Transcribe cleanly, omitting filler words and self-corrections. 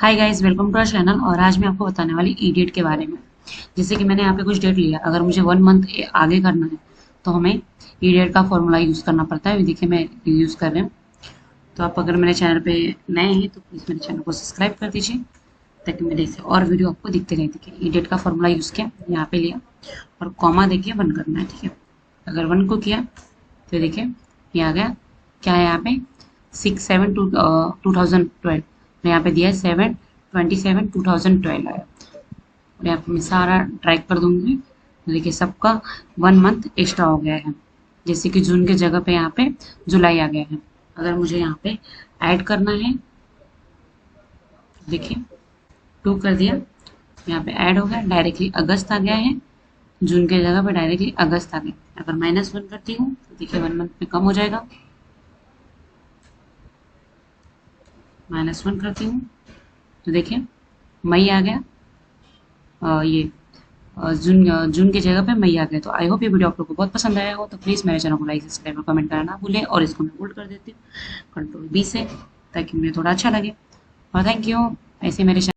Hi guys, welcome to our channel. और आज मैं आपको बताने वाली ई डेट के बारे में। जैसे कि मैंने यहाँ पे कुछ डेट लिया, अगर मुझे 1 मंथ आगे करना है तो हमें ई डेट का फॉर्मूला यूज़ करना पड़ता है। ये देखिए मैं यूज़ कर रही हूँ। तो आप अगर मेरे चैनल पे नए हैं तो प्लीज़ मेरे चैनल को सब्सक्राइब कर दीजिए, ताकि मेरे ऐसे और वीडियो आपको दिखते रहे। देखिए ई डेट का फॉर्मूला यूज़ किया, यहाँ पे लिया और कॉमा देखिए 1 करना है। ठीक है, अगर 1 को किया तो देखिए ये आ गया। क्या है यहाँ पे 6/7/2012। यहाँ पे दिया है 7/27/2012 आया। और यहाँ पे मैं सारा ट्रैक कर दूंगी तो देखिए सबका 1 मंथ एक्स्ट्रा हो गया है। जैसे कि जून के जगह पे यहाँ पे जुलाई आ गया है। अगर मुझे यहाँ पे ऐड करना है, देखिए 2 कर दिया, यहाँ पे ऐड हो गया, डायरेक्टली अगस्त आ गया है। जून के जगह पे डायरेक्टली अगस्त आ गया। अगर -1 करती हूँ तो देखिए 1 मंथ में कम हो जाएगा। -1 करती हूँ तो देखिए मई आ गया। ये जून की जगह पे मई आ गया। तो आई होप ये वीडियो आप लोग को बहुत पसंद आया हो। तो प्लीज़ मेरे चैनल को लाइक सब्सक्राइब और कमेंट करना ना भूलें। और इसको मैं होल्ड कर देती हूँ Ctrl+B से, ताकि मुझे थोड़ा अच्छा लगे। और थैंक यू। ऐसे मेरे